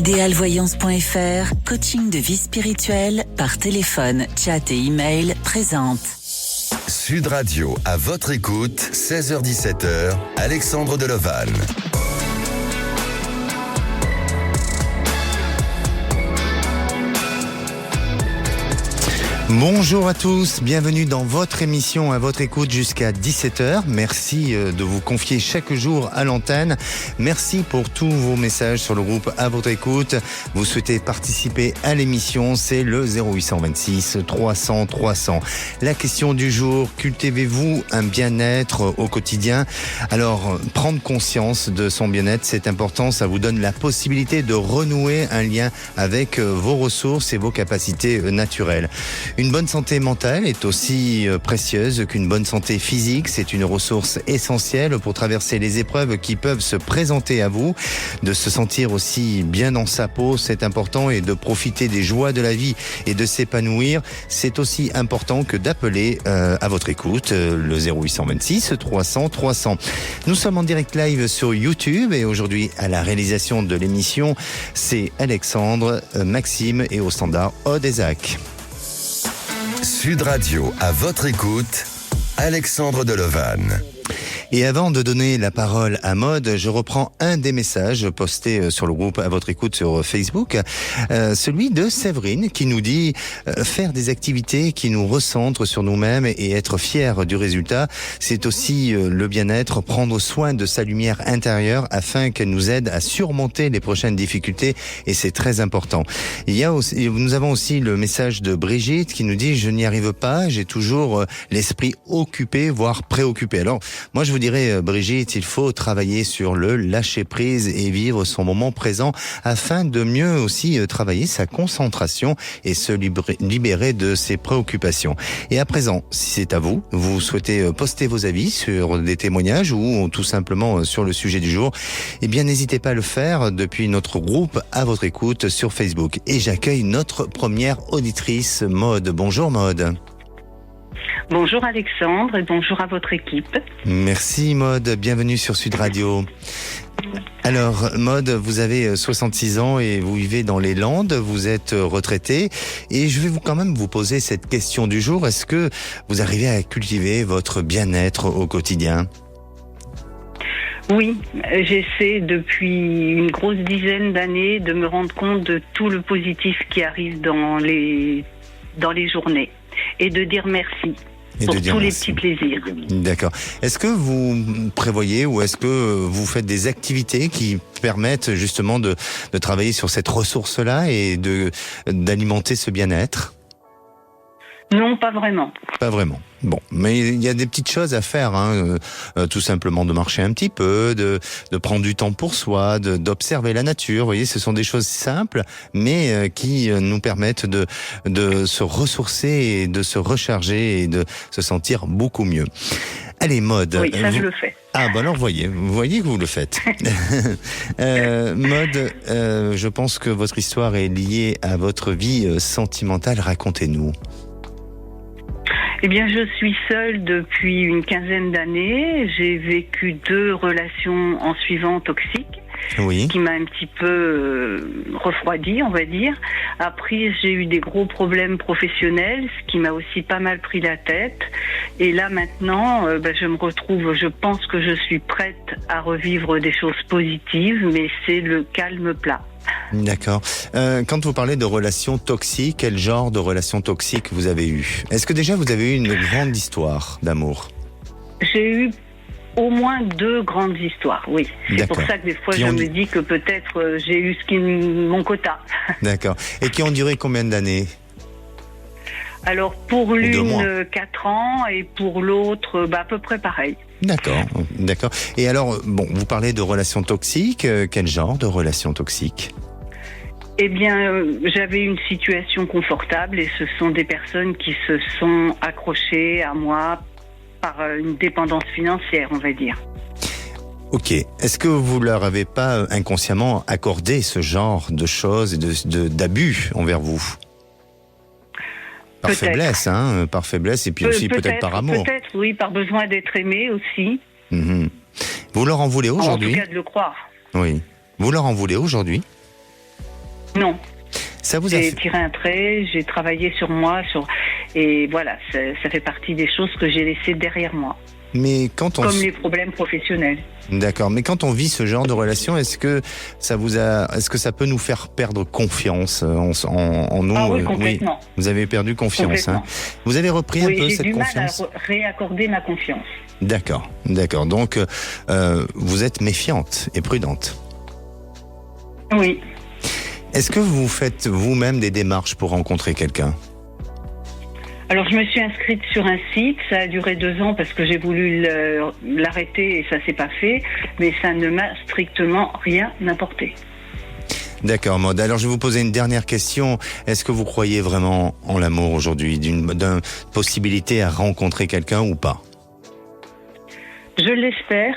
Idealvoyance.fr, coaching de vie spirituelle par téléphone, chat et email présente. Sud Radio, à votre écoute, 16h-17h, Alexandre Delevanne. Bonjour à tous, bienvenue dans votre émission à votre écoute jusqu'à 17h. Merci de vous confier chaque jour à l'antenne. Merci pour tous vos messages sur le groupe à votre écoute. Vous souhaitez participer à l'émission, c'est le 0826 300 300. La question du jour, cultivez-vous un bien-être au quotidien? Alors, prendre conscience de son bien-être, c'est important. Ça vous donne la possibilité de renouer un lien avec vos ressources et vos capacités naturelles. Une bonne santé mentale est aussi précieuse qu'une bonne santé physique. C'est une ressource essentielle pour traverser les épreuves qui peuvent se présenter à vous. De se sentir aussi bien dans sa peau, c'est important, et de profiter des joies de la vie et de s'épanouir, c'est aussi important que d'appeler à votre écoute le 0826 300 300. Nous sommes en direct live sur YouTube et aujourd'hui à la réalisation de l'émission, c'est Alexandre, Maxime et au standard Aude et Zach. Sud Radio, à votre écoute, Alexandre Delevanne. Et avant de donner la parole à Maud, je reprends un des messages postés sur le groupe à votre écoute sur Facebook, celui de Séverine qui nous dit faire des activités qui nous recentrent sur nous-mêmes et être fier du résultat, c'est aussi le bien-être, prendre soin de sa lumière intérieure afin qu'elle nous aide à surmonter les prochaines difficultés, et c'est très important. Nous avons aussi le message de Brigitte qui nous dit: je n'y arrive pas, j'ai toujours l'esprit occupé, voire préoccupé. Alors moi je vous dirais, Brigitte, il faut travailler sur le lâcher-prise et vivre son moment présent afin de mieux aussi travailler sa concentration et se libérer de ses préoccupations. Et à présent, si c'est à vous, vous souhaitez poster vos avis sur des témoignages ou tout simplement sur le sujet du jour, eh bien n'hésitez pas à le faire depuis notre groupe à votre écoute sur Facebook. Et j'accueille notre première auditrice, Maud. Bonjour Maud. Bonjour Alexandre et bonjour à votre équipe. Merci Maud, bienvenue sur Sud Radio. Alors Maud, vous avez 66 ans et vous vivez dans les Landes, vous êtes retraitée et je vais quand même vous poser cette question du jour. Est-ce que vous arrivez à cultiver votre bien-être au quotidien ? Oui, j'essaie depuis une grosse dizaine d'années de me rendre compte de tout le positif qui arrive dans les journées et de dire merci. Pour tous les petits plaisirs. D'accord. Est-ce que vous prévoyez ou est-ce que vous faites des activités qui permettent justement de travailler sur cette ressource-là et d'alimenter ce bien-être ? Non, pas vraiment. Pas vraiment. Bon, mais il y a des petites choses à faire, tout simplement de marcher un petit peu, de prendre du temps pour soi, d'observer la nature. Vous voyez, ce sont des choses simples, mais qui nous permettent de se ressourcer et de se recharger et de se sentir beaucoup mieux. Allez, Maud. Oui, ça je le fais. Ah, bah alors vous voyez que vous le faites. Maud, je pense que votre histoire est liée à votre vie sentimentale. Racontez-nous. Eh bien, je suis seule depuis une quinzaine d'années. J'ai vécu 2 relations en suivant toxiques, oui, qui m'a un petit peu refroidi, on va dire. Après, j'ai eu des gros problèmes professionnels, ce qui m'a aussi pas mal pris la tête. Et là, maintenant, je me retrouve, je pense que je suis prête à revivre des choses positives, mais c'est le calme plat. D'accord. Quand vous parlez de relations toxiques, quel genre de relations toxiques vous avez eu ? Est-ce que déjà vous avez eu une grande histoire d'amour ? J'ai eu au moins 2 grandes histoires, oui. C'est D'accord. pour ça que des fois je me dis que peut-être j'ai eu mon quota. D'accord. Et qui ont duré combien d'années ? Alors pour l'une 4 ans et pour l'autre à peu près pareil. D'accord. Et alors, vous parlez de relations toxiques. Quel genre de relations toxiques ? Eh bien, j'avais une situation confortable et ce sont des personnes qui se sont accrochées à moi par une dépendance financière, on va dire. Ok. Est-ce que vous leur avez pas inconsciemment accordé ce genre de choses et d'abus envers vous ? Par faiblesse, par faiblesse et puis aussi peut-être par amour. Peut-être, oui, par besoin d'être aimé aussi. Mmh. Vous leur en voulez aujourd'hui ? En tout cas, de le croire. Oui. Vous leur en voulez aujourd'hui ? Non. Ça vous a J'ai fait... tiré un trait, j'ai travaillé sur moi, et voilà, ça fait partie des choses que j'ai laissées derrière moi. Mais quand on... Comme les problèmes professionnels. D'accord. Mais quand on vit ce genre de relation, est-ce que ça peut nous faire perdre confiance en nous? Ah oui, complètement. Oui, vous avez perdu confiance. Hein. Vous avez repris un peu cette confiance? J'ai du mal à réaccorder ma confiance. D'accord. Donc, vous êtes méfiante et prudente. Oui. Est-ce que vous faites vous-même des démarches pour rencontrer quelqu'un? Alors, je me suis inscrite sur un site, ça a duré 2 ans parce que j'ai voulu l'arrêter et ça s'est pas fait, mais ça ne m'a strictement rien apporté. D'accord, Maud. Alors, je vais vous poser une dernière question. Est-ce que vous croyez vraiment en l'amour aujourd'hui, d'une possibilité à rencontrer quelqu'un ou pas? Je l'espère.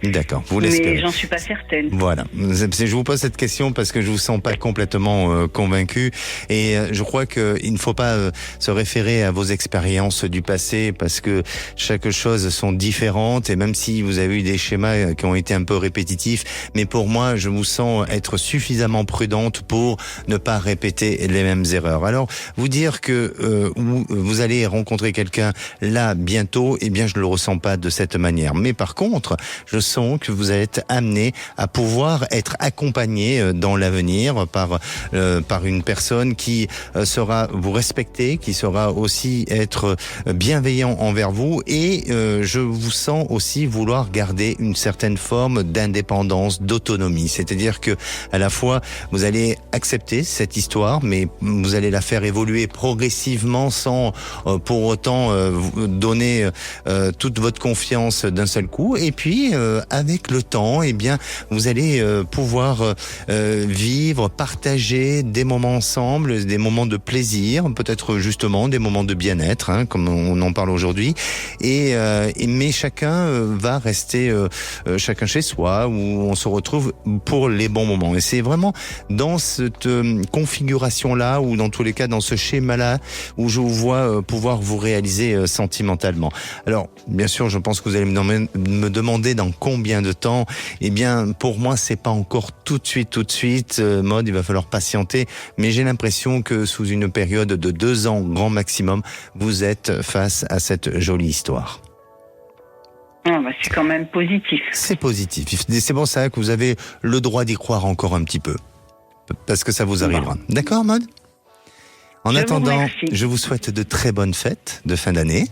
D'accord, vous l'espérez. Mais j'en suis pas certaine. Voilà. Je vous pose cette question parce que je vous sens pas complètement convaincu et je crois que il ne faut pas se référer à vos expériences du passé parce que chaque chose sont différentes et même si vous avez eu des schémas qui ont été un peu répétitifs, mais pour moi, je vous sens être suffisamment prudente pour ne pas répéter les mêmes erreurs. Alors, vous dire que vous allez rencontrer quelqu'un là bientôt, eh bien, je ne le ressens pas de cette manière. Mais par contre, je sens que vous allez être amené à pouvoir être accompagné dans l'avenir par une personne qui sera vous respecter, qui sera aussi être bienveillant envers vous et je vous sens aussi vouloir garder une certaine forme d'indépendance, d'autonomie. C'est-à-dire que à la fois vous allez accepter cette histoire, mais vous allez la faire évoluer progressivement sans pour autant donner toute votre confiance d'un seul coup. Et puis avec le temps, eh bien, vous allez pouvoir vivre, partager des moments ensemble, des moments de plaisir, peut-être justement des moments de bien-être, hein, comme on en parle aujourd'hui. Mais chacun va rester chacun chez soi, où on se retrouve pour les bons moments. Et c'est vraiment dans cette configuration-là, ou dans tous les cas dans ce schéma-là, où je vous vois pouvoir vous réaliser sentimentalement. Alors, bien sûr, je pense que vous allez me demander dans combien de temps. Eh bien, pour moi, c'est pas encore tout de suite. Maud, il va falloir patienter. Mais j'ai l'impression que sous une période de 2 ans, grand maximum, vous êtes face à cette jolie histoire. Ah bah, c'est quand même positif. C'est positif. C'est pour ça que vous avez le droit d'y croire encore un petit peu. Parce que ça vous arrivera. Bon. D'accord, Maud? En attendant, je vous souhaite de très bonnes fêtes de fin d'année.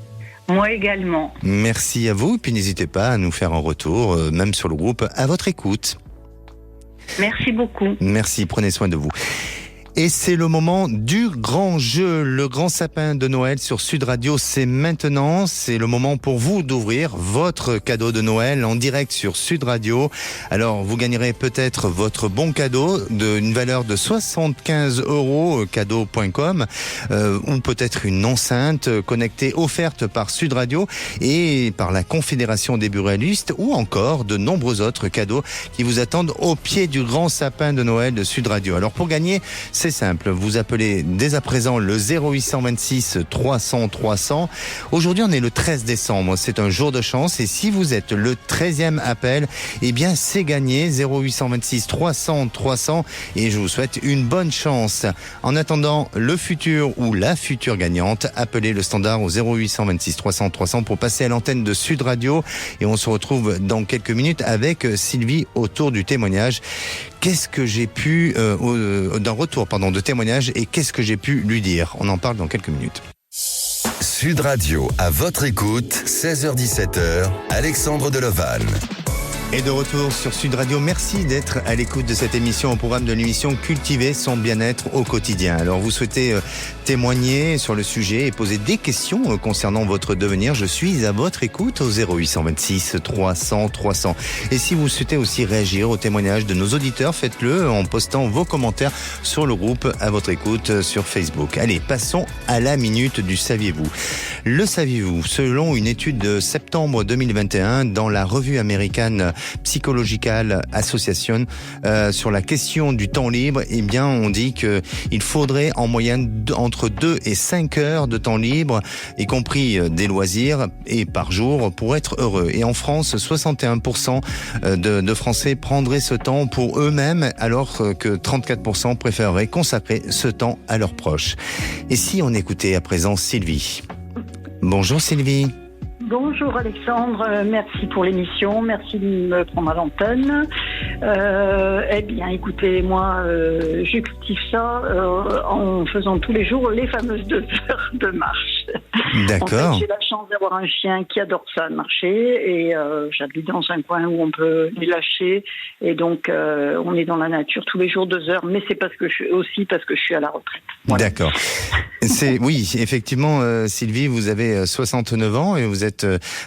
Moi également. Merci à vous, et puis n'hésitez pas à nous faire un retour, même sur le groupe, à votre écoute. Merci beaucoup. Merci, prenez soin de vous. Et c'est le moment du grand jeu, le grand sapin de Noël sur Sud Radio. C'est maintenant, c'est le moment pour vous d'ouvrir votre cadeau de Noël en direct sur Sud Radio. Alors, vous gagnerez peut-être votre bon cadeau d'une valeur de 75 €, cadeau.com, ou peut-être une enceinte connectée offerte par Sud Radio et par la Confédération des buralistes, ou encore de nombreux autres cadeaux qui vous attendent au pied du grand sapin de Noël de Sud Radio. Alors, pour gagner, c'est simple, vous appelez dès à présent le 0826 300 300. Aujourd'hui, on est le 13 décembre, c'est un jour de chance et si vous êtes le 13e appel, eh bien c'est gagné, 0826 300 300 et je vous souhaite une bonne chance. En attendant le futur ou la future gagnante, appelez le standard au 0826 300 300 pour passer à l'antenne de Sud Radio et on se retrouve dans quelques minutes avec Sylvie autour du témoignage. Qu'est-ce que j'ai pu, d'un retour, de témoignage, et qu'est-ce que j'ai pu lui dire? On en parle dans quelques minutes. Sud Radio, à votre écoute, 16h-17h, Alexandre Delovan. Et de retour sur Sud Radio, merci d'être à l'écoute de cette émission, au programme de l'émission Cultiver son bien-être au quotidien. Alors vous souhaitez témoigner sur le sujet et poser des questions concernant votre devenir, je suis à votre écoute au 0826 300 300. Et si vous souhaitez aussi réagir au témoignage de nos auditeurs, faites-le en postant vos commentaires sur le groupe à votre écoute sur Facebook. Allez, passons à la minute du saviez-vous. Le saviez-vous? Selon une étude de septembre 2021 dans la revue américaine Psychological Association sur la question du temps libre, eh bien, on dit que il faudrait en moyenne entre 2 et 5 heures de temps libre, y compris des loisirs, et par jour pour être heureux. Et en France, 61% de Français prendraient ce temps pour eux-mêmes, alors que 34% préféreraient consacrer ce temps à leurs proches. Et si on écoutait à présent Sylvie? Bonjour Sylvie. Bonjour Alexandre, merci pour l'émission, merci de me prendre à l'antenne. Eh bien écoutez, moi je cultive ça en faisant tous les jours les fameuses 2 heures de marche. D'accord. En fait, j'ai la chance d'avoir un chien qui adore ça, marcher, et j'habite dans un coin où on peut les lâcher, et donc on est dans la nature tous les jours 2 heures, mais c'est parce que je suis à la retraite. Voilà. D'accord. Oui, effectivement, Sylvie, vous avez 69 ans et vous êtes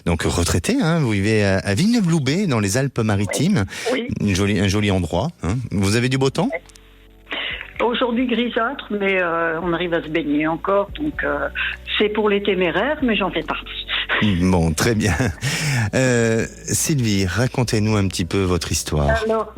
donc retraitée. Hein, vous vivez à Villeneuve-Loubet, dans les Alpes-Maritimes. Oui. Un joli endroit. Hein. Vous avez du beau temps? Aujourd'hui grisâtre, mais on arrive à se baigner encore, donc c'est pour les téméraires, mais j'en fais partie. Bon, très bien. Sylvie, racontez-nous un petit peu votre histoire. Alors,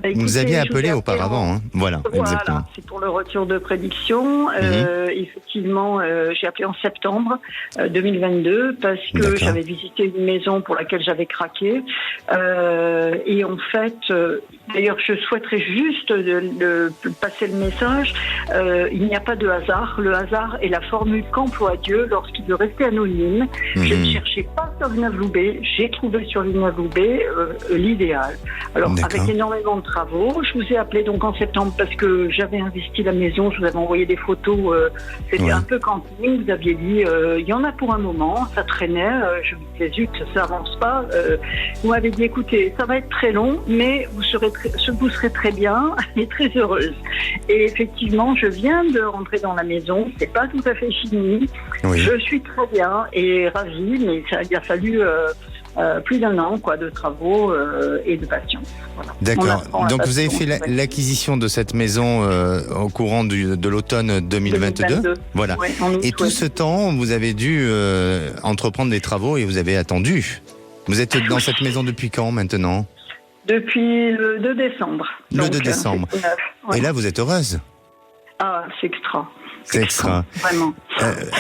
écoutez, vous aviez appelé auparavant, hein. Voilà, exactement. C'est pour le retour de prédiction. Effectivement, j'ai appelé en septembre 2022 parce que D'accord. j'avais visité une maison pour laquelle j'avais craqué. Et en fait, d'ailleurs, je souhaiterais juste de passer le message. Il n'y a pas de hasard. Le hasard est la formule qu'emploie Dieu lorsqu'il veut rester anonyme. Je ne cherchais pas sur Villeneuve-Loubet, j'ai trouvé sur Villeneuve-Loubet l'idéal. Alors, D'accord. avec énormément de travaux, je vous ai appelé donc en septembre parce que j'avais investi la maison, je vous avais envoyé des photos, c'était un peu camping, vous aviez dit, il y en a pour un moment, ça traînait, je me disais, zut, ça avance pas. Vous m'avez dit, écoutez, ça va être très long, mais vous serez très bien et très heureuse. Et effectivement, je viens de rentrer dans la maison, c'est pas tout à fait fini, Oui. je suis très bien et ravie, mais il a fallu plus d'1 an de travaux et de patience. Voilà. D'accord. Donc vous avez fait l'acquisition de cette maison au courant de l'automne 2022. Voilà. Ouais, en août, et tout ce temps, vous avez dû entreprendre des travaux et vous avez attendu. Vous êtes dans cette maison depuis quand maintenant? Depuis le 2 décembre. Le 2 décembre. Ouais. Et là, vous êtes heureuse? Ah, c'est extra. C'est extra. Vraiment.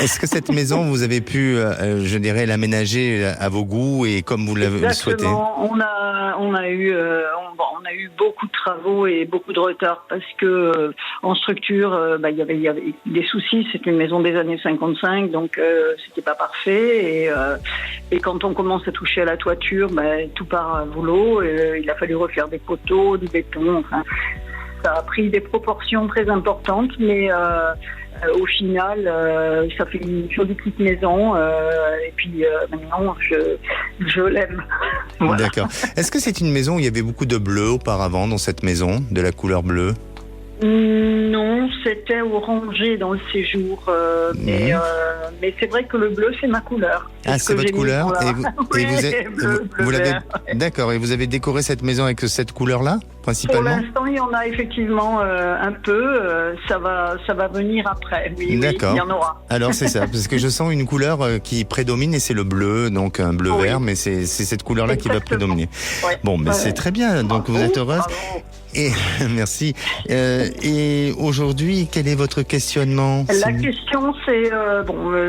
Est-ce que cette maison, vous avez pu, je dirais, l'aménager à vos goûts et comme vous l'avez souhaité? On a eu beaucoup de travaux et beaucoup de retard parce que en structure, il y avait des soucis. C'est une maison des années 55, donc c'était pas parfait. Et quand on commence à toucher à la toiture, tout part à volo. Il a fallu refaire des poteaux, du béton. Enfin, ça a pris des proportions très importantes, mais au final, ça fait une jolie petite maison. Et puis maintenant, je l'aime. Voilà. D'accord. Est-ce que c'est une maison où il y avait beaucoup de bleu auparavant dans cette maison, de la couleur bleue? Non, c'était orangé dans le séjour, mais c'est vrai que le bleu c'est ma couleur. Ah, c'est votre couleur. Vous l'avez. D'accord. Et vous avez décoré cette maison avec cette couleur-là, principalement? Pour l'instant, il y en a effectivement un peu. Ça va venir après. Oui, d'accord. Oui, il y en aura. Alors c'est ça, parce que je sens une couleur qui prédomine et c'est le bleu, donc un bleu vert, mais c'est cette couleur-là qui va prédominer. Ouais. Bon, mais c'est très bien. Donc vous êtes heureuse. Et merci. Et aujourd'hui, quel est votre questionnement? La question, c'est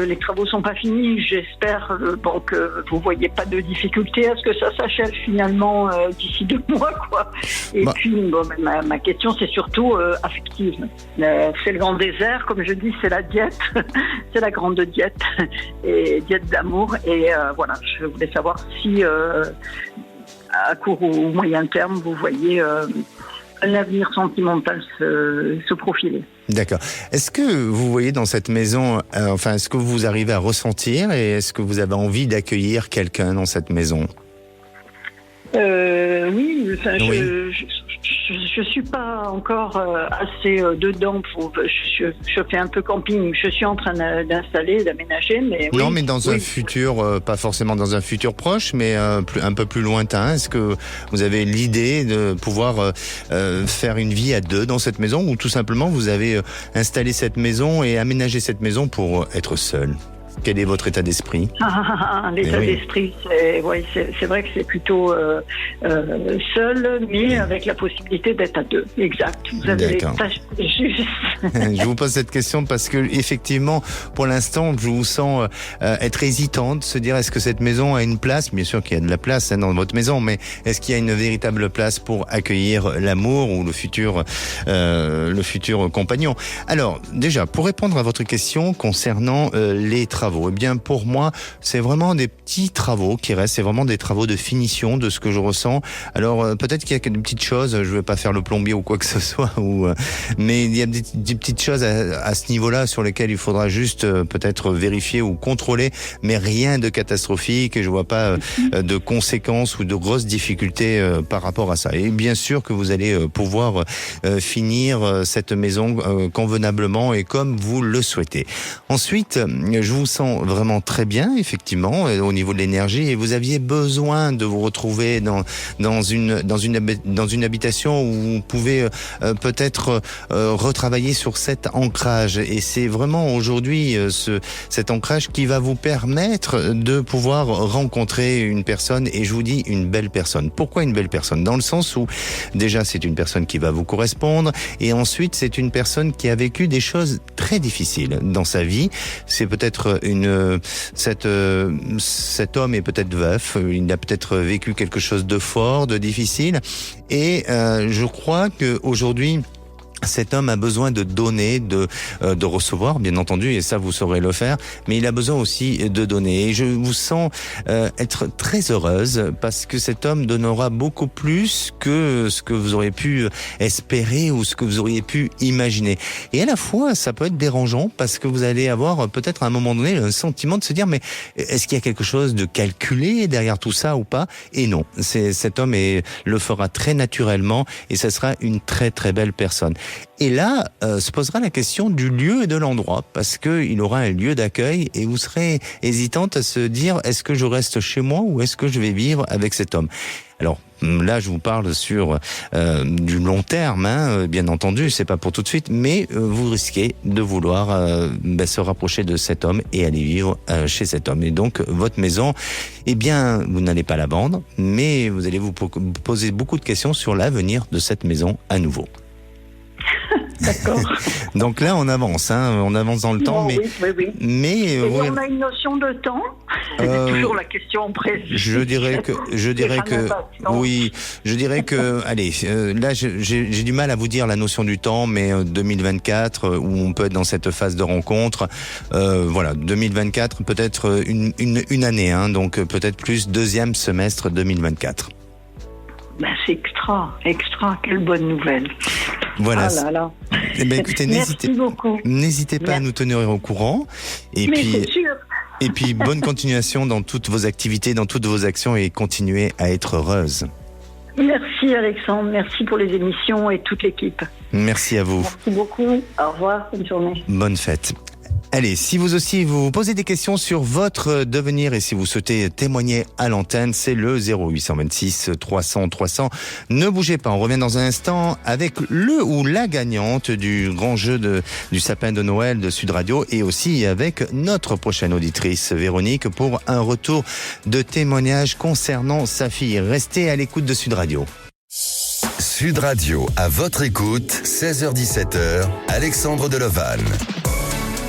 les travaux sont pas finis. J'espère que vous voyez pas de difficulté à ce que ça s'achève finalement d'ici 2 mois, quoi. Et puis, ma question, c'est surtout affective. C'est le grand désert, comme je dis, c'est la diète, c'est la grande diète et diète d'amour. Et voilà, je voulais savoir si à court ou moyen terme, vous voyez un avenir sentimental se profiler. D'accord. Est-ce que vous voyez dans cette maison, est-ce que vous arrivez à ressentir et est-ce que vous avez envie d'accueillir quelqu'un dans cette maison? Oui, oui. Je suis pas encore assez dedans pour. Je fais un peu camping. Je suis en train d'installer, d'aménager, mais oui. Non, mais dans un futur, pas forcément dans un futur proche, mais un peu plus lointain. Est-ce que vous avez l'idée de pouvoir faire une vie à 2 dans cette maison, ou tout simplement vous avez installé cette maison et aménagé cette maison pour être seul? Quel est votre état d'esprit? L'état d'esprit, c'est vrai que c'est plutôt seul, mais avec la possibilité d'être à deux. Exact. Vous avez les tâches juste. Je vous pose cette question parce que effectivement, pour l'instant, je vous sens être hésitante, se dire est-ce que cette maison a une place? Bien sûr qu'il y a de la place dans votre maison, mais est-ce qu'il y a une véritable place pour accueillir l'amour ou le futur compagnon? Alors, déjà, pour répondre à votre question concernant les travaux, eh bien, pour moi, c'est vraiment des petits travaux qui restent. C'est vraiment des travaux de finition de ce que je ressens. Alors, peut-être qu'il y a des petites choses. Je ne vais pas faire le plombier ou quoi que ce soit, mais il y a des petites choses à ce niveau-là sur lesquelles il faudra juste peut-être vérifier ou contrôler, mais rien de catastrophique. Je vois pas de conséquences ou de grosses difficultés par rapport à ça. Et bien sûr que vous allez pouvoir finir cette maison convenablement et comme vous le souhaitez. Ensuite, je vous sens vraiment très bien, effectivement, au niveau de l'énergie, et vous aviez besoin de vous retrouver dans une habitation où vous pouvez peut-être retravailler sur cet ancrage. Et c'est vraiment aujourd'hui cet ancrage qui va vous permettre de pouvoir rencontrer une personne, et je vous dis une belle personne. Pourquoi une belle personne? Dans le sens où déjà c'est une personne qui va vous correspondre, et ensuite c'est une personne qui a vécu des choses très difficiles dans sa vie. C'est peut-être cet homme est peut-être veuf, il a peut-être vécu quelque chose de fort, de difficile, et je crois que aujourd'hui cet homme a besoin de donner, de recevoir, bien entendu, et ça vous saurez le faire, mais il a besoin aussi de donner. Et je vous sens être très heureuse parce que cet homme donnera beaucoup plus que ce que vous auriez pu espérer ou ce que vous auriez pu imaginer. Et à la fois, ça peut être dérangeant parce que vous allez avoir peut-être à un moment donné un sentiment de se dire mais est-ce qu'il y a quelque chose de calculé derrière tout ça ou pas? Et non, cet homme le fera très naturellement et ça sera une très très belle personne. Et là, se posera la question du lieu et de l'endroit, parce qu'il aura un lieu d'accueil et vous serez hésitante à se dire est-ce que je reste chez moi ou est-ce que je vais vivre avec cet homme? Alors là, je vous parle sur du long terme, bien entendu, c'est pas pour tout de suite, mais vous risquez de vouloir se rapprocher de cet homme et aller vivre chez cet homme. Et donc, votre maison, eh bien, vous n'allez pas la vendre, mais vous allez vous poser beaucoup de questions sur l'avenir de cette maison à nouveau. D'accord. Donc là, on avance dans le temps, mais on a une notion de temps. C'est toujours la question précise. Je dirais que, allez, là, j'ai du mal à vous dire la notion du temps, mais 2024, où on peut être dans cette phase de rencontre, 2024, peut-être une année, donc peut-être plus deuxième semestre 2024. C'est extra, quelle bonne nouvelle. Voilà. Ah là là. Eh ben, écoutez, n'hésitez pas à nous tenir au courant. C'est sûr. Et puis, bonne continuation dans toutes vos activités, dans toutes vos actions et continuez à être heureuse. Merci Alexandre, merci pour les émissions et toute l'équipe. Merci à vous. Merci beaucoup. Au revoir, bonne journée. Bonne fête. Allez, si vous aussi vous posez des questions sur votre devenir et si vous souhaitez témoigner à l'antenne, c'est le 0826 300 300. Ne bougez pas, on revient dans un instant avec le ou la gagnante du grand jeu du sapin de Noël de Sud Radio et aussi avec notre prochaine auditrice Véronique pour un retour de témoignage concernant sa fille. Restez à l'écoute de Sud Radio. Sud Radio, à votre écoute, 16h-17h, Alexandre Delevanne.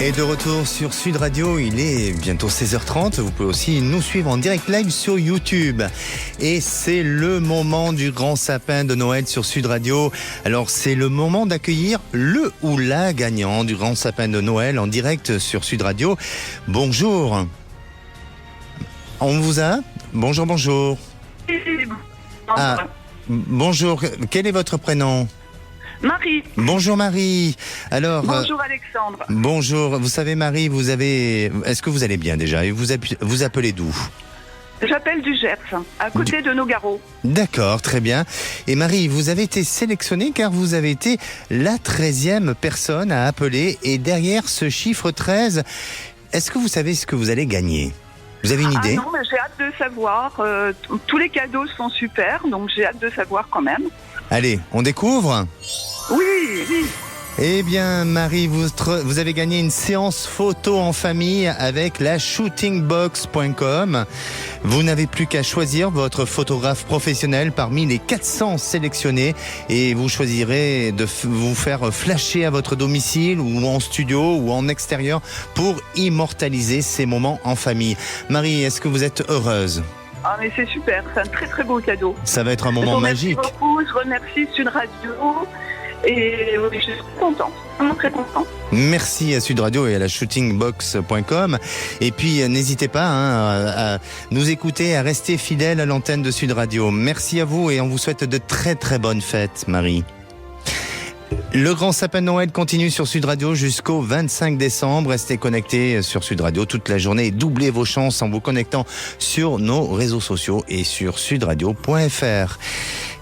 Et de retour sur Sud Radio, il est bientôt 16h30. Vous pouvez aussi nous suivre en direct live sur YouTube. Et c'est le moment du grand sapin de Noël sur Sud Radio. Alors c'est le moment d'accueillir le ou la gagnant du grand sapin de Noël en direct sur Sud Radio. Bonjour. On vous a ? Bonjour. Ah, bonjour. Quel est votre prénom ? Marie. Bonjour Marie. Alors. Bonjour Alexandre. Bonjour. Vous savez Marie, est-ce que vous allez bien déjà? Et vous appelez d'où? J'appelle du Gers, à côté de Nogaro. D'accord, très bien. Et Marie, vous avez été sélectionnée car vous avez été la 13e personne à appeler. Et derrière ce chiffre 13, est-ce que vous savez ce que vous allez gagner? Vous avez une idée? Non, mais j'ai hâte de savoir. Tous les cadeaux sont super, donc j'ai hâte de savoir quand même. Allez, on découvre? Oui. Eh bien, Marie, vous avez gagné une séance photo en famille avec la shootingbox.com. Vous n'avez plus qu'à choisir votre photographe professionnel parmi les 400 sélectionnés et vous choisirez de vous faire flasher à votre domicile ou en studio ou en extérieur pour immortaliser ces moments en famille. Marie, est-ce que vous êtes heureuse ? Ah mais c'est super, c'est un très très beau cadeau. Ça va être un moment magique. Merci beaucoup, je remercie Sud Radio et oui, je suis contente, vraiment très contente. Merci à Sud Radio et à la shootingbox.com. Et puis n'hésitez pas à nous écouter, à rester fidèle à l'antenne de Sud Radio. Merci à vous et on vous souhaite de très très bonnes fêtes, Marie. Le grand sapin de Noël continue sur Sud Radio jusqu'au 25 décembre. Restez connectés sur Sud Radio toute la journée et doublez vos chances en vous connectant sur nos réseaux sociaux et sur sudradio.fr.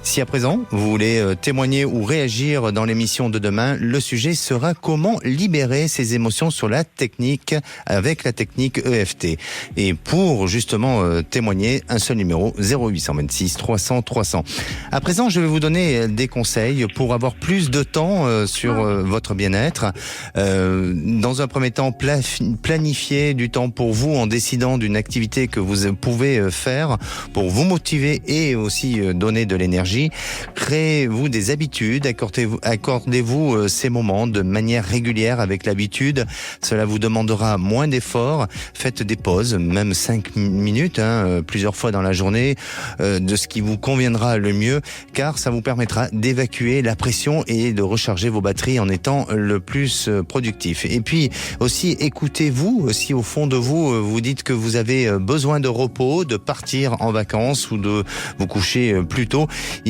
Si à présent, vous voulez témoigner ou réagir dans l'émission de demain, le sujet sera comment libérer ses émotions sur la technique, avec la technique EFT. Et pour justement témoigner, un seul numéro, 0826 300 300. À présent, je vais vous donner des conseils pour avoir plus de temps sur votre bien-être. Dans un premier temps, planifiez du temps pour vous en décidant d'une activité que vous pouvez faire pour vous motiver et aussi donner de l'énergie. Créez-vous des habitudes, accordez-vous ces moments de manière régulière avec l'habitude. Cela vous demandera moins d'efforts. Faites des pauses, même 5 minutes, plusieurs fois dans la journée, de ce qui vous conviendra le mieux, car ça vous permettra d'évacuer la pression et de recharger vos batteries en étant le plus productif. Et puis aussi, écoutez-vous, si au fond de vous, vous dites que vous avez besoin de repos, de partir en vacances ou de vous coucher plus tôt,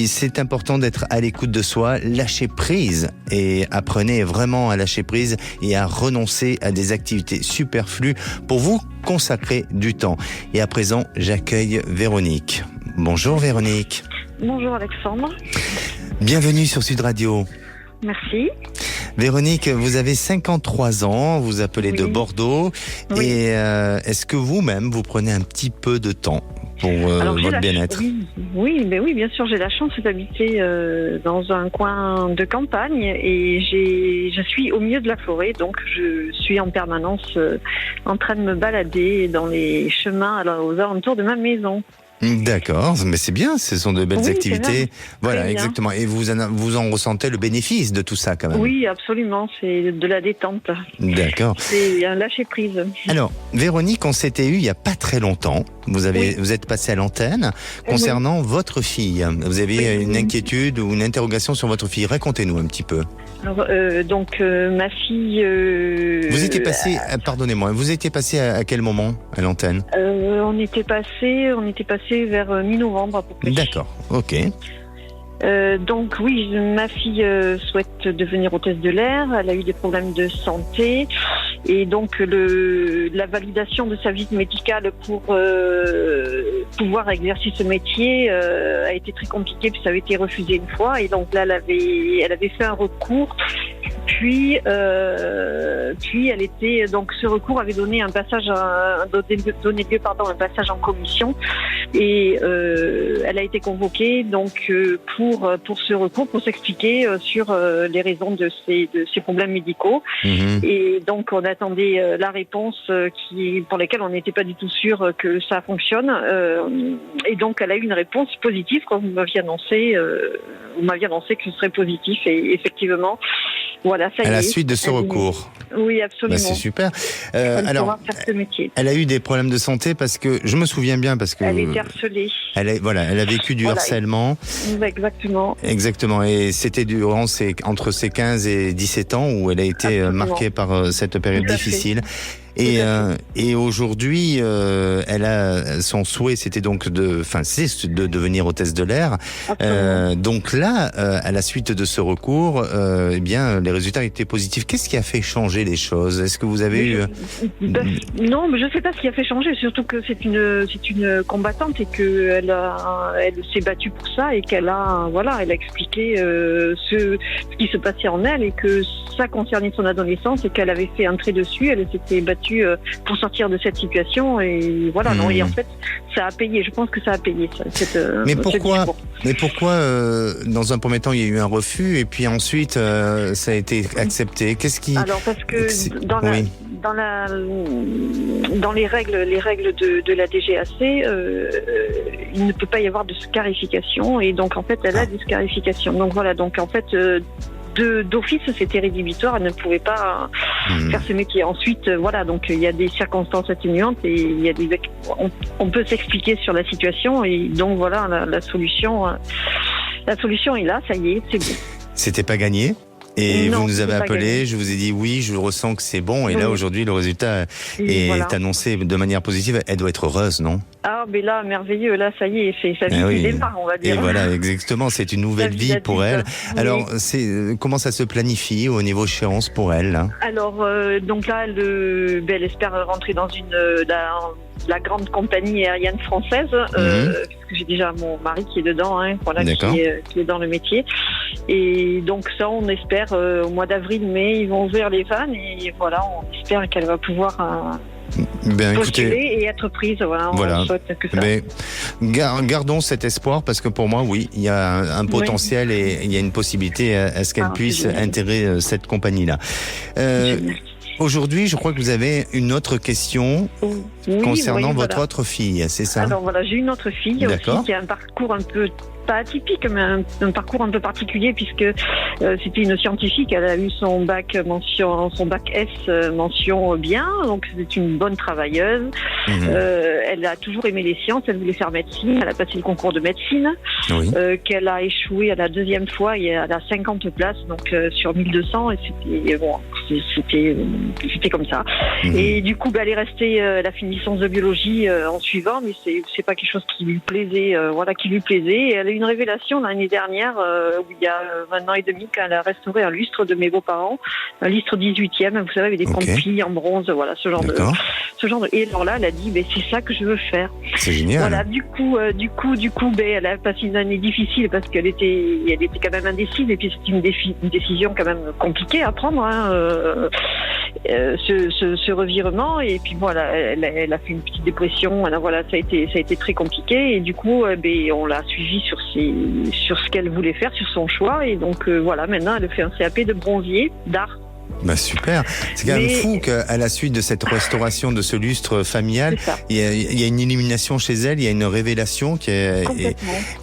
c'est important d'être à l'écoute de soi, lâcher prise et apprenez vraiment à lâcher prise et à renoncer à des activités superflues pour vous consacrer du temps. Et à présent, j'accueille Véronique. Bonjour Véronique. Bonjour Alexandre. Bienvenue sur Sud Radio. Merci. Véronique, vous avez 53 ans, vous appelez de Bordeaux. Oui. Et est-ce que vous-même, vous prenez un petit peu de temps pour votre bien-être? Oui, bien sûr, j'ai la chance d'habiter dans un coin de campagne et je suis au milieu de la forêt, donc je suis en permanence en train de me balader dans les chemins aux alentours de ma maison. D'accord, mais c'est bien, ce sont de belles activités. Voilà, exactement. Et vous en ressentez le bénéfice de tout ça quand même. Oui, absolument, c'est de la détente. D'accord. C'est un lâcher-prise. Alors, Véronique, on s'était eu il n'y a pas très longtemps. Vous êtes passée à l'antenne concernant votre fille. Vous avez une inquiétude ou une interrogation sur votre fille. Racontez-nous un petit peu. Alors, ma fille... Vous étiez passée, pardonnez-moi, vous étiez passée à quel moment à l'antenne? On était passé vers mi-novembre à peu près. D'accord, ok. Donc oui, ma fille souhaite devenir hôtesse de l'air. Elle a eu des problèmes de santé et donc la validation de sa visite médicale pour pouvoir exercer ce métier a été très compliquée puisque ça avait été refusé une fois et donc là elle avait fait un recours. Puis elle était donc ce recours avait donné un passage donné lieu un passage en commission et elle a été convoquée donc pour ce recours pour s'expliquer sur les raisons de ces problèmes médicaux et donc on attendait la réponse pour laquelle on n'était pas du tout sûr que ça fonctionne et donc elle a eu une réponse positive quand vous m'aviez annoncé que ce serait positif et effectivement voilà, ça y est. À la suite de ce recours. Oui, absolument. C'est super. Alors, faire ce métier. Elle a eu des problèmes de santé parce que, je me souviens bien parce que... Elle était harcelée. Elle a vécu du harcèlement. Exactement. Exactement. Et c'était entre ses 15 et 17 ans où elle a été marquée par cette période difficile. Et aujourd'hui, elle a son souhait, c'était donc de devenir hôtesse de l'air. Donc là, à la suite de ce recours, eh bien, les résultats étaient positifs. Qu'est-ce qui a fait changer les choses? Est-ce que vous avez eu Non, mais je sais pas ce qui a fait changer. Surtout que c'est une combattante et que elle s'est battue pour ça et qu'elle a expliqué ce qui se passait en elle et que ça concernait son adolescence et qu'elle avait fait un trait dessus. Elle s'était battue battu pour sortir de cette situation. Et voilà, non, et en fait, ça a payé. Je pense que ça a payé. Mais pourquoi dans un premier temps, il y a eu un refus et puis ensuite, ça a été accepté? Qu'est-ce qui... Alors, parce que dans les règles de la DGAC, il ne peut pas y avoir de scarification. Et donc, en fait, elle a des scarifications. Donc, voilà. Donc, en fait... d'office, c'était rédhibitoire, elle ne pouvait pas faire ce métier. Ensuite, voilà, donc il y a des circonstances atténuantes et il y a on peut s'expliquer sur la situation et donc voilà, la solution est là, ça y est, c'est bon. C'était pas gagné? Et non, vous nous avez appelé, gagné. je vous ai dit oui, je ressens que c'est bon. Et là, aujourd'hui, le résultat est annoncé de manière positive. Elle doit être heureuse, non? Ah, mais là, merveilleux, là, ça y est, c'est sa vie qui démarre, on va dire. Et voilà, exactement, c'est une nouvelle vie pour elle. Oui. Alors, comment ça se planifie au niveau échéance pour elle, là? Alors, donc là, elle espère rentrer dans la grande compagnie aérienne française, puisque j'ai déjà mon mari qui est dedans, voilà, qui est dans le métier. Et donc ça, on espère au mois d'avril-mai, ils vont ouvrir les vannes et voilà, on espère qu'elle va pouvoir postuler et être prise. Voilà, on souhaite que ça. Mais gardons cet espoir parce que pour moi, oui, il y a un potentiel et il y a une possibilité à ce qu'elle puisse intégrer cette compagnie-là. Aujourd'hui, je crois que vous avez une autre question concernant votre autre fille, c'est ça? Alors voilà, j'ai une autre fille aussi qui a un parcours un peu pas atypique, mais un parcours un peu particulier puisque c'était une scientifique. Elle a eu son bac S mention bien, donc c'est une bonne travailleuse. Elle a toujours aimé les sciences, elle voulait faire médecine, elle a passé le concours de médecine, qu'elle a échoué à la deuxième fois et elle a 50 places, donc sur 1200 et c'était comme ça. Et du coup, elle est restée, elle a fait une licence de biologie en suivant, mais c'est pas quelque chose qui lui plaisait, Et elle a eu une révélation l'année dernière, où il y a 1 an et demi, quand elle a restauré un lustre de mes beaux-parents, un lustre 18e, vous savez, avec des complis en bronze, voilà, ce genre de. Et alors là, elle a dit, c'est ça que je veux faire. C'est génial. Voilà, du coup, elle a passé une année difficile parce qu'elle était quand même indécise et puis c'était une décision quand même compliquée à prendre, ce revirement. Et puis voilà, elle a fait une petite dépression. Voilà, ça a été très compliqué et du coup, on l'a suivie sur ce qu'elle voulait faire, sur son choix. Et donc voilà, maintenant elle fait un CAP de bronzier d'art. Super. C'est quand même fou qu'à la suite de cette restauration de ce lustre familial, il y a une illumination chez elle, il y a une révélation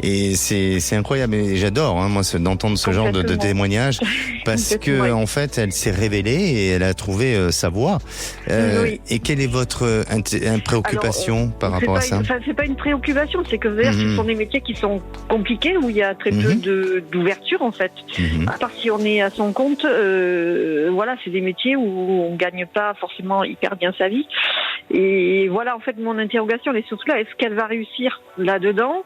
et c'est incroyable. Et j'adore, moi, d'entendre ce genre de témoignage parce que en fait, elle s'est révélée et elle a trouvé sa voie. Et quelle est votre préoccupation par rapport à ça? C'est pas une préoccupation, c'est que ce sont des métiers qui sont compliqués où il y a très peu d'ouverture en fait. À part si on est à son compte. Voilà, c'est des métiers où on gagne pas forcément hyper bien sa vie. Et voilà, en fait, mon interrogation elle est surtout là. Est-ce qu'elle va réussir là-dedans?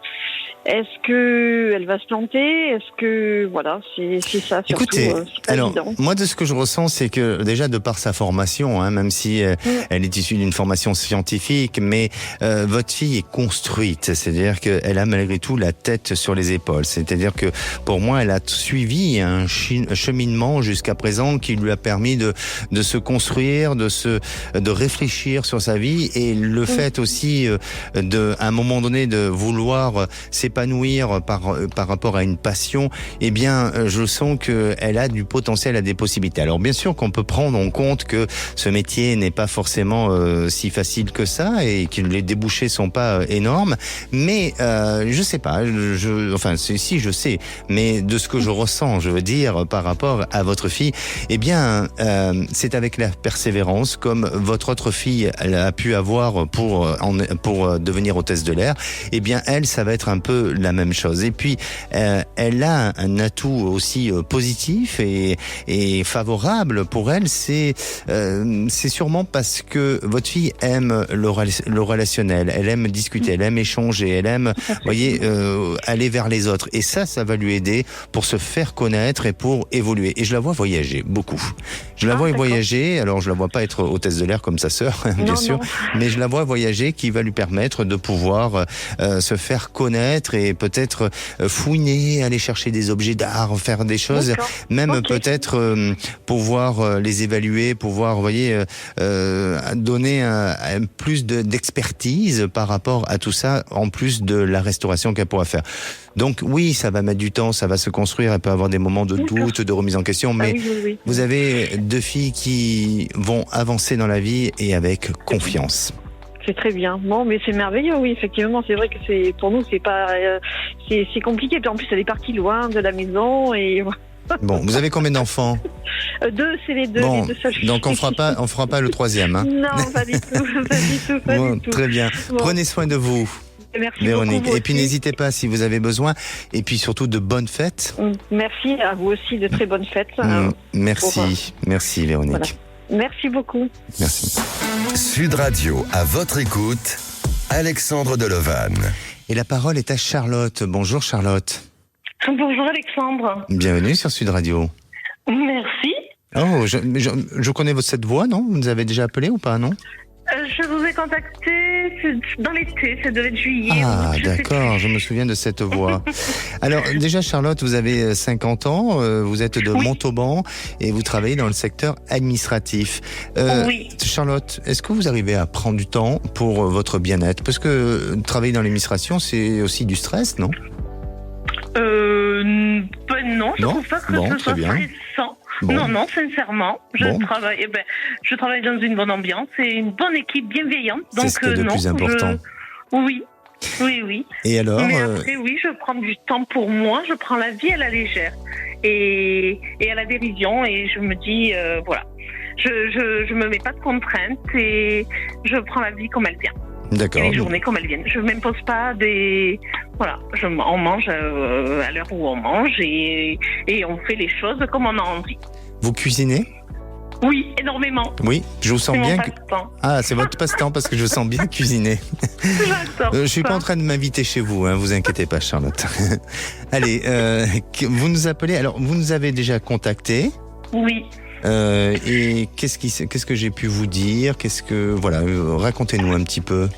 Est-ce qu'elle va se planter? Est-ce que... Voilà, c'est ça. Surtout, écoutez, alors, évident. moi, de ce que je ressens, c'est que déjà, de par sa formation, même si elle est issue d'une formation scientifique, mais votre fille est construite. C'est-à-dire qu'elle a malgré tout la tête sur les épaules. C'est-à-dire que, pour moi, elle a suivi un cheminement jusqu'à présent qui lui a permis de se construire, de réfléchir sur sa vie et le fait aussi à un moment donné de vouloir s'épanouir par rapport à une passion, eh bien, je sens qu'elle a du potentiel, à des possibilités. Alors, bien sûr qu'on peut prendre en compte que ce métier n'est pas forcément si facile que ça et que les débouchés sont pas énormes, mais je sais pas, si je sais, mais de ce que je ressens, je veux dire, par rapport à votre fille, eh bien, c'est avec la persévérance, comme votre autre fille elle a pu avoir pour devenir hôtesse de l'air, eh bien, elle, ça va être un peu la même chose. Et puis, elle a un atout aussi positif et favorable pour elle, c'est sûrement parce que votre fille aime le relationnel, elle aime discuter, elle aime échanger, elle aime, aller vers les autres. Et ça va lui aider pour se faire connaître et pour évoluer. Et je la vois voyager beaucoup. Je la vois voyager, alors je la vois pas être hôtesse de l'air comme sa sœur, bien sûr, mais je la vois voyager qui va lui permettre de pouvoir se faire connaître fenêtre et peut-être fouiner, aller chercher des objets d'art, faire des choses, D'accord. même peut-être pouvoir les évaluer, pouvoir, vous voyez, donner un plus d'expertise par rapport à tout ça, en plus de la restauration qu'elle pourra faire. Donc oui, ça va mettre du temps, ça va se construire, elle peut avoir des moments de doute, de remise en question, mais Oui. vous avez 2 filles qui vont avancer dans la vie et avec confiance. C'est très bien. Bon, mais c'est merveilleux, oui, effectivement. C'est vrai que pour nous, c'est pas, c'est compliqué. Puis en plus, elle est partie loin de la maison et. Bon, vous avez combien d'enfants? 2, c'est les deux. Bon, les deux seuls. donc on fera pas le 3e. Hein. Non, pas du tout, pas Bon, du tout. très bien. Bon. Prenez soin de vous, Merci Véronique. beaucoup, Et puis vous aussi. n'hésitez pas si vous avez besoin. Et puis surtout de bonnes fêtes. Merci à vous aussi, de très bonnes fêtes. Merci Véronique. Voilà. Merci beaucoup. Merci. Sud Radio, à votre écoute, Alexandre Delovan. Et la parole est à Charlotte. Bonjour Charlotte. Bonjour Alexandre. Bienvenue sur Sud Radio. Merci. Oh, je connais cette voix, non? Vous nous avez déjà appelé ou pas, non? Je vous ai contacté dans l'été, ça devait être juillet. Ah, je sais d'accord, je me souviens de cette voix. Alors, déjà, Charlotte, vous avez 50 ans, vous êtes de Montauban et vous travaillez dans le secteur administratif. Oui. Charlotte, est-ce que vous arrivez à prendre du temps pour votre bien-être? Parce que travailler dans l'administration, c'est aussi du stress, non? Non, je trouve pas que ce très soit bien. stressant. Bon. Non, sincèrement, je Bon. travaille dans une bonne ambiance et une bonne équipe bienveillante. Donc, C'est ce qui est le plus important. Oui. Et alors, Mais après, oui, je prends du temps pour moi, je prends la vie à la légère et à la dérision et je me dis, voilà, je me mets pas de contraintes et je prends la vie comme elle vient. d'accord. Et les journées comme elles viennent. Je ne m'impose pas des... Voilà, on mange à l'heure où on mange et on fait les choses comme on a envie. Vous cuisinez? Oui, énormément. Oui, je vous sens C'est bien. mon passe-temps. Ah, c'est votre passe-temps parce que je vous sens bien cuisiner. J'adore Je suis pas ça. en train de m'inviter chez vous, hein, vous inquiétez pas, Charlotte. Allez, vous nous appelez. Alors, vous nous avez déjà contacté. Oui. Et qu'est-ce que j'ai pu vous dire? Voilà, racontez-nous un petit peu.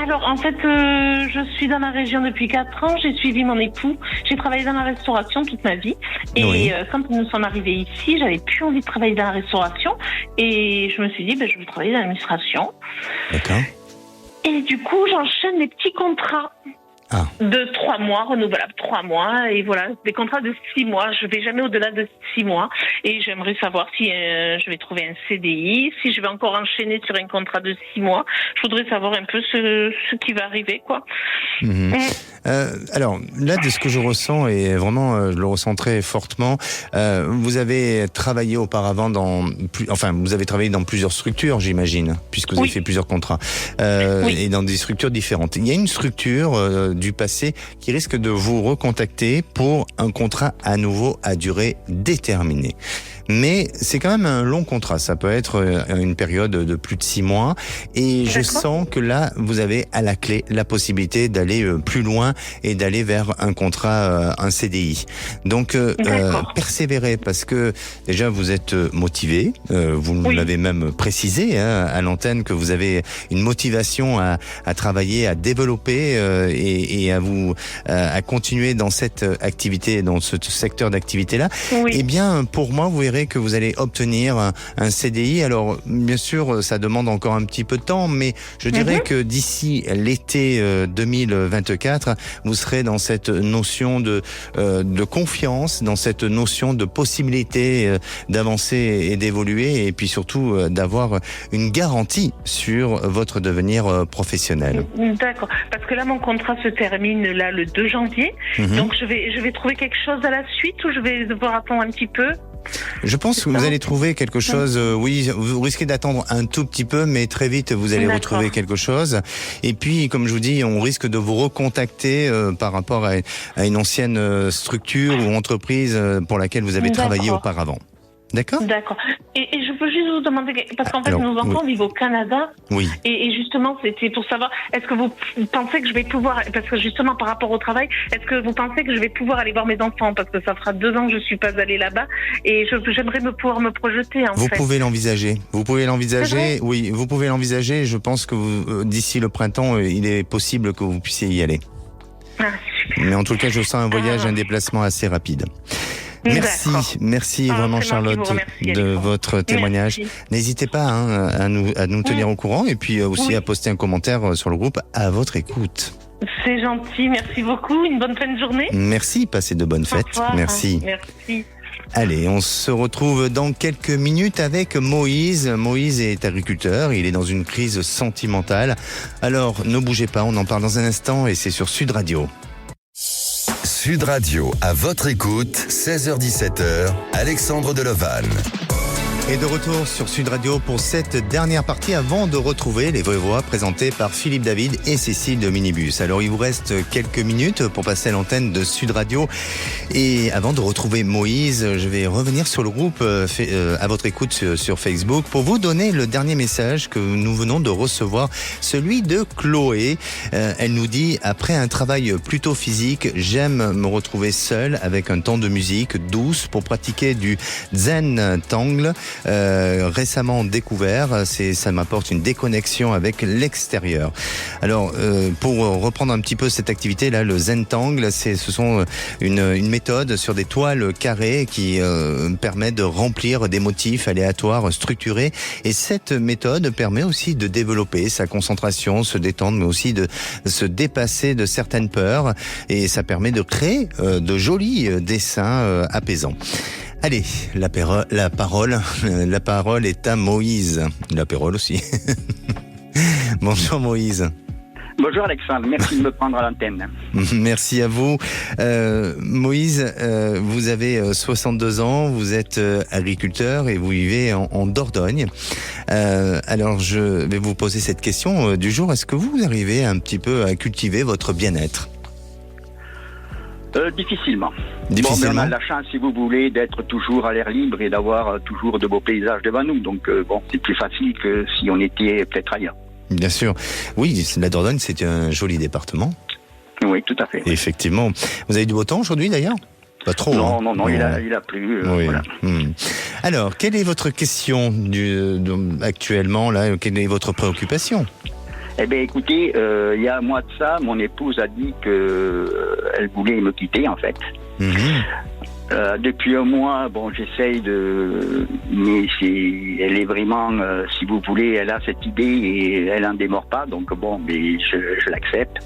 Alors, en fait, je suis dans la région depuis 4 ans. J'ai suivi mon époux. J'ai travaillé dans la restauration toute ma vie. Et Oui. quand nous sommes arrivés ici, j'avais plus envie de travailler dans la restauration. Et je me suis dit, je vais travailler dans l'administration. D'accord. Et du coup, j'enchaîne les petits contrats. Ah. De 3 mois, renouvelables 3 mois, et voilà, des contrats de 6 mois. Je vais jamais au-delà de 6 mois. Et j'aimerais savoir si je vais trouver un CDI, si je vais encore enchaîner sur un contrat de 6 mois. Je voudrais savoir un peu ce qui va arriver, quoi. Mhm. Alors, là, de ce que je ressens, et vraiment, je le ressens très fortement, vous avez travaillé auparavant vous avez travaillé dans plusieurs structures, j'imagine, puisque vous avez fait plusieurs contrats, et dans des structures différentes. Il y a une structure du passé qui risque de vous recontacter pour un contrat à nouveau à durée déterminée. Mais c'est quand même un long contrat, ça peut être une période de plus de 6 mois, et je sens que là, vous avez à la clé la possibilité d'aller plus loin et d'aller vers un contrat, un CDI. Donc, persévérez, parce que déjà, vous êtes motivé, vous nous l'avez même précisé à l'antenne, que vous avez une motivation à travailler, à développer et à continuer dans cette activité, dans ce secteur d'activité-là. Oui. Eh bien, pour moi, vous verrez que vous allez obtenir un CDI. Alors, bien sûr, ça demande encore un petit peu de temps, mais je dirais que d'ici l'été 2024, vous serez dans cette notion de confiance, dans cette notion de possibilité d'avancer et d'évoluer, et puis surtout d'avoir une garantie sur votre devenir professionnel. D'accord. Parce que là, mon contrat se termine là le 2 janvier. Donc, je vais trouver quelque chose à la suite ou je vais devoir attendre un petit peu? Je pense que vous allez trouver quelque chose, oui, vous risquez d'attendre un tout petit peu, mais très vite vous allez retrouver quelque chose. Et puis, comme je vous dis, on risque de vous recontacter par rapport à une ancienne structure ou entreprise pour laquelle vous avez travaillé auparavant. D'accord ? D'accord. Et je peux juste vous demander, parce qu'en fait, nos enfants vivent au Canada. Oui. Et justement, c'était pour savoir, est-ce que vous pensez que je vais pouvoir, parce que justement, par rapport au travail, est-ce que vous pensez que je vais pouvoir aller voir mes enfants? Parce que ça fera 2 ans que je suis pas allée là-bas et j'aimerais pouvoir me projeter, en fait. Vous pouvez l'envisager. Vous pouvez l'envisager. Oui, vous pouvez l'envisager. Je pense que d'ici le printemps, il est possible que vous puissiez y aller. Ah, Mais en tout cas, je sens un voyage, un déplacement assez rapide. Merci vraiment Charlotte de votre témoignage. Merci. N'hésitez pas à nous tenir au courant et puis aussi à poster un commentaire sur le groupe À votre écoute. C'est gentil, merci beaucoup. Une bonne fin de journée. Merci, passez de bonnes fêtes. Au revoir. Merci. Merci. Allez, on se retrouve dans quelques minutes avec Moïse. Moïse est agriculteur, il est dans une crise sentimentale. Alors, ne bougez pas, on en parle dans un instant et c'est sur Sud Radio. Sud Radio, à votre écoute, 16h-17h, Alexandre Deloval. Et de retour sur Sud Radio pour cette dernière partie avant de retrouver les vraies voix présentées par Philippe David et Cécile de Minibus. Alors il vous reste quelques minutes pour passer à l'antenne de Sud Radio. Et avant de retrouver Moïse, je vais revenir sur le groupe À votre écoute sur Facebook pour vous donner le dernier message que nous venons de recevoir, celui de Chloé. Elle nous dit: après un travail plutôt physique, j'aime me retrouver seule avec un temps de musique douce pour pratiquer du Zen Tangle. Récemment découvert, ça m'apporte une déconnexion avec l'extérieur. Alors, pour reprendre un petit peu cette activité-là, le Zen Tangle, ce sont une méthode sur des toiles carrées qui permet de remplir des motifs aléatoires structurés. Et cette méthode permet aussi de développer sa concentration, se détendre, mais aussi de se dépasser de certaines peurs. Et ça permet de créer de jolis dessins apaisants. Allez, la parole est à Moïse. L'apérole aussi. Bonjour Moïse. Bonjour Alexandre, merci de me prendre à l'antenne. Merci à vous. Moïse, vous avez 62 ans, vous êtes agriculteur et vous vivez en Dordogne. Alors je vais vous poser cette question du jour. Est-ce que vous arrivez un petit peu à cultiver votre bien-être ? Difficilement. Difficilement. Bon, mais on a la chance, si vous voulez, d'être toujours à l'air libre et d'avoir toujours de beaux paysages devant nous. Donc, c'est plus facile que si on était peut-être ailleurs. Bien sûr. Oui, la Dordogne, c'est un joli département. Oui, tout à fait. Oui. Effectivement. Vous avez du beau temps aujourd'hui, d'ailleurs ? Pas trop. Non, hein. non, il a plu. Oui. Voilà. Alors, quelle est votre question actuellement, là ? Quelle est votre préoccupation ? Eh bien, écoutez, il y a un mois de ça, mon épouse a dit qu'elle voulait me quitter, en fait. Depuis un mois, j'essaye de... Mais elle est vraiment, si vous voulez, elle a cette idée et elle n'en démord pas. Donc mais je l'accepte.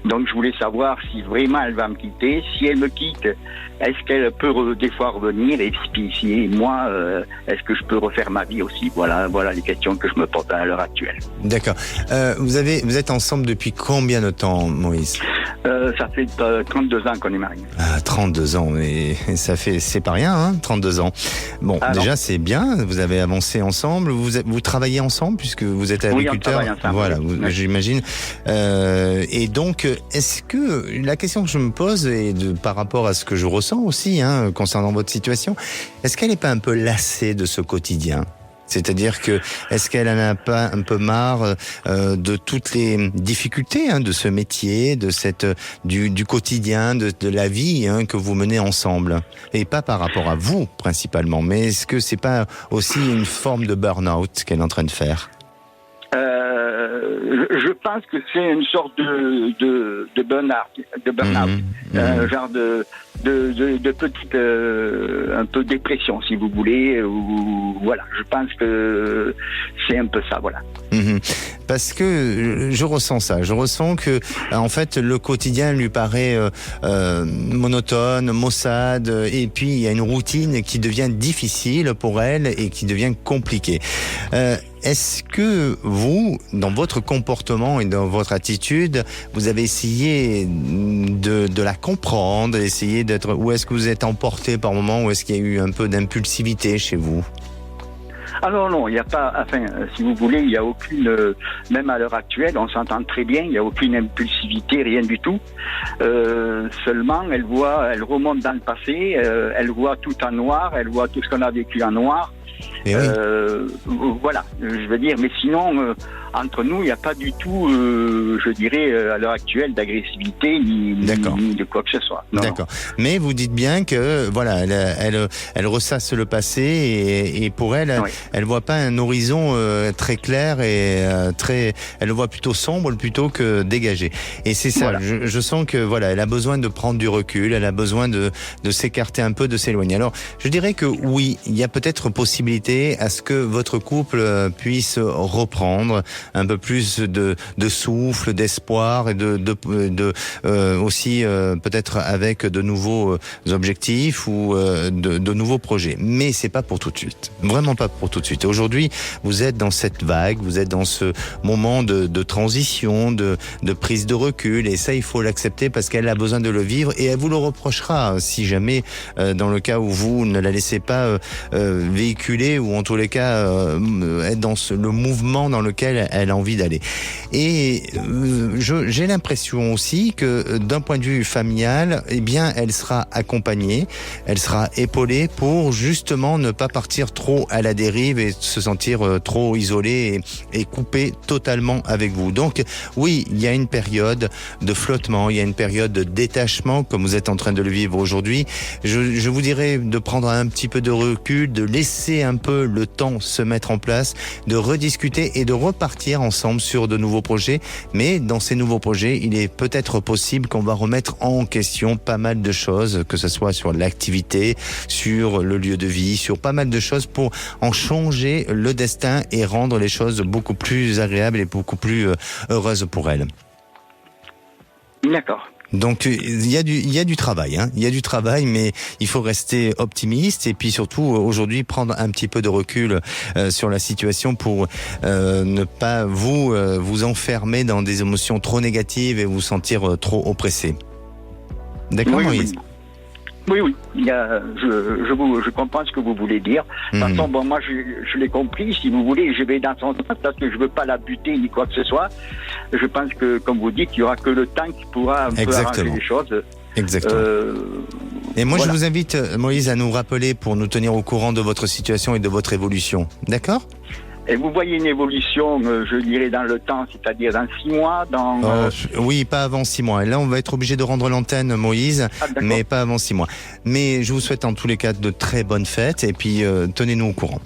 Donc je voulais savoir si vraiment elle va me quitter. Si elle me quitte, est-ce qu'elle peut des fois revenir? Et puis si moi, est-ce que je peux refaire ma vie aussi? Voilà les questions que je me pose à l'heure actuelle. D'accord. Vous êtes ensemble depuis combien de temps, Moïse? Ça fait 32 ans qu'on est mariés. 32 ans, mais c'est pas rien, hein, 32 ans. Bon, déjà c'est bien, vous avez avancé ensemble, vous travaillez ensemble puisque vous êtes agriculteur. Oui, on travaille ensemble. Voilà, j'imagine. Et donc, est-ce que la question que je me pose et par rapport à ce que je ressens aussi, hein, concernant votre situation, est-ce qu'elle n'est pas un peu lassée de ce quotidien ? C'est-à-dire que, est-ce qu'elle en a pas un peu marre de toutes les difficultés de ce métier, de du quotidien, de la vie que vous menez ensemble, et pas par rapport à vous principalement, mais est-ce que c'est pas aussi une forme de burn-out qu'elle est en train de faire ? Je pense que c'est une sorte de burn-out, genre de petite un peu dépression, si vous voulez, ou voilà. Je pense que c'est un peu ça, voilà. Parce que je ressens ça. Je ressens que, en fait, le quotidien lui paraît monotone, maussade, et puis il y a une routine qui devient difficile pour elle et qui devient compliquée. Est-ce que vous, dans votre comportement et dans votre attitude, vous avez essayé de la comprendre, essayer d'être, ou est-ce que vous êtes emporté par moments, ou est-ce qu'il y a eu un peu d'impulsivité chez vous ? Alors non, il n'y a pas, enfin, si vous voulez, il n'y a aucune, même à l'heure actuelle, on s'entend très bien, il n'y a aucune impulsivité, rien du tout. Seulement, elle remonte dans le passé, elle voit tout en noir, elle voit tout ce qu'on a vécu en noir. Et oui. Voilà, je veux dire, mais sinon, entre nous, il n'y a pas du tout, je dirais, à l'heure actuelle, d'agressivité ni de quoi que ce soit. Non, d'accord. Non. Mais vous dites bien que voilà, elle ressasse le passé et pour elle, oui. Elle voit pas un horizon très clair et elle le voit plutôt sombre plutôt que dégagé. Et c'est ça. Voilà. Je sens que voilà, elle a besoin de prendre du recul, elle a besoin de s'écarter un peu, de s'éloigner. Alors, je dirais que oui, il y a peut-être possibilité à ce que votre couple puisse reprendre un peu plus de souffle, d'espoir et aussi peut-être avec de nouveaux objectifs ou de nouveaux projets. Mais c'est pas pour tout de suite. Vraiment pas pour tout de suite. Aujourd'hui, vous êtes dans cette vague, vous êtes dans ce moment de transition, de prise de recul, et ça, il faut l'accepter parce qu'elle a besoin de le vivre et elle vous le reprochera si jamais, dans le cas où vous ne la laissez pas véhiculer ou en tous les cas être dans le mouvement dans lequel elle a envie d'aller. Et j'ai l'impression aussi que d'un point de vue familial, eh bien, elle sera accompagnée, elle sera épaulée pour justement ne pas partir trop à la dérive et se sentir trop isolée et coupée totalement avec vous. Donc oui, il y a une période de flottement, il y a une période de détachement comme vous êtes en train de le vivre aujourd'hui. Je vous dirais de prendre un petit peu de recul, de laisser un peu le temps se mettre en place, de rediscuter et de repartir ensemble sur de nouveaux projets. Mais dans ces nouveaux projets, il est peut-être possible qu'on va remettre en question pas mal de choses, que ce soit sur l'activité, sur le lieu de vie, sur pas mal de choses pour en changer le destin et rendre les choses beaucoup plus agréables et beaucoup plus heureuses pour elle. D'accord. Donc il y a du travail, hein. Il y a du travail, mais il faut rester optimiste et puis surtout aujourd'hui prendre un petit peu de recul sur la situation pour ne pas vous enfermer dans des émotions trop négatives et vous sentir trop oppressé. D'accord, oui, Moïse? Oui. Je comprends ce que vous voulez dire. De toute façon, bon, moi, je l'ai compris. Si vous voulez, je vais dans son sens parce que je veux pas la buter ni quoi que ce soit. Je pense que, comme vous dites, il y aura que le temps qui pourra un peu arranger les choses. Exactement. Et moi, voilà. Je vous invite, Moïse, à nous rappeler pour nous tenir au courant de votre situation et de votre évolution. D'accord ? Et vous voyez une évolution, je dirais, dans le temps, c'est-à-dire dans 6 mois Oui, pas avant 6 mois. Et là, on va être obligé de rendre l'antenne, Moïse, mais pas avant 6 mois. Mais je vous souhaite en tous les cas de très bonnes fêtes et puis tenez-nous au courant.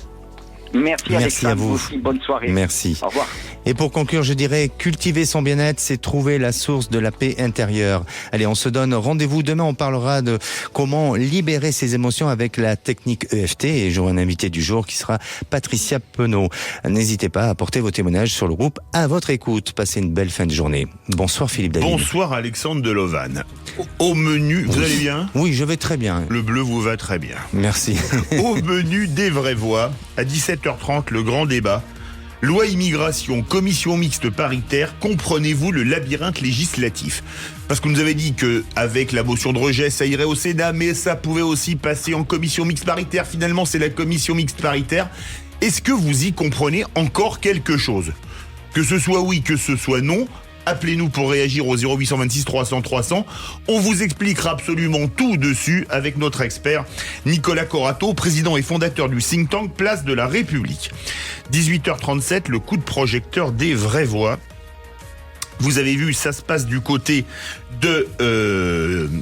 Merci à vous. Aussi. Bonne soirée. Merci. Au revoir. Et pour conclure, je dirais, cultiver son bien-être, c'est trouver la source de la paix intérieure. Allez, on se donne rendez-vous. Demain, on parlera de comment libérer ses émotions avec la technique EFT. Et j'aurai un invité du jour qui sera Patricia Penaud. N'hésitez pas à apporter vos témoignages sur le groupe À votre écoute. Passez une belle fin de journée. Bonsoir Philippe David. Bonsoir Alexandre Delovan. Au menu, vous allez bien ? Oui, je vais très bien. Le bleu vous va très bien. Merci. Au menu des vraies voix, à 17h30, le grand débat. Loi immigration, commission mixte paritaire, comprenez-vous le labyrinthe législatif ? Parce qu'on nous avait dit qu'avec la motion de rejet, ça irait au Sénat, mais ça pouvait aussi passer en commission mixte paritaire. Finalement, c'est la commission mixte paritaire. Est-ce que vous y comprenez encore quelque chose ? Que ce soit oui, que ce soit non, appelez-nous pour réagir au 0826 300 300. On vous expliquera absolument tout dessus avec notre expert Nicolas Corato, président et fondateur du think tank Place de la République. 18h37, le coup de projecteur des vraies voix. Vous avez vu, ça se passe du côté de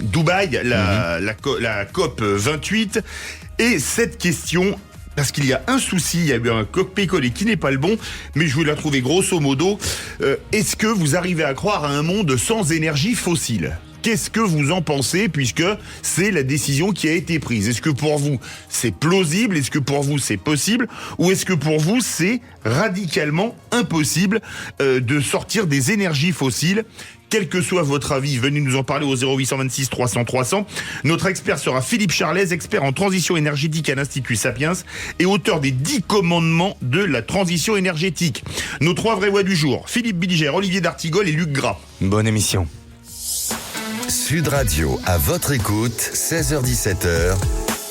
Dubaï, la COP 28. Et cette question... Parce qu'il y a un souci, il y a eu un copier-coller qui n'est pas le bon, mais je vais la trouver grosso modo. Est-ce que vous arrivez à croire à un monde sans énergie fossile ? Qu'est-ce que vous en pensez, puisque c'est la décision qui a été prise ? Est-ce que pour vous, c'est plausible ? Est-ce que pour vous, c'est possible ? Ou est-ce que pour vous, c'est radicalement impossible de sortir des énergies fossiles ? Quel que soit votre avis, venez nous en parler au 0826 300 300. Notre expert sera Philippe Charlez, expert en transition énergétique à l'Institut Sapiens et auteur des 10 commandements de la transition énergétique. Nos 3 vraies voix du jour, Philippe Billiger, Olivier D'Artigol et Luc Gras. Bonne émission. Sud Radio, à votre écoute, 16h-17h,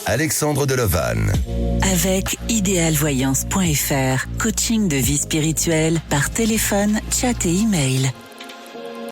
Alexandre Delovan. Avec idéalvoyance.fr, coaching de vie spirituelle par téléphone, chat et email.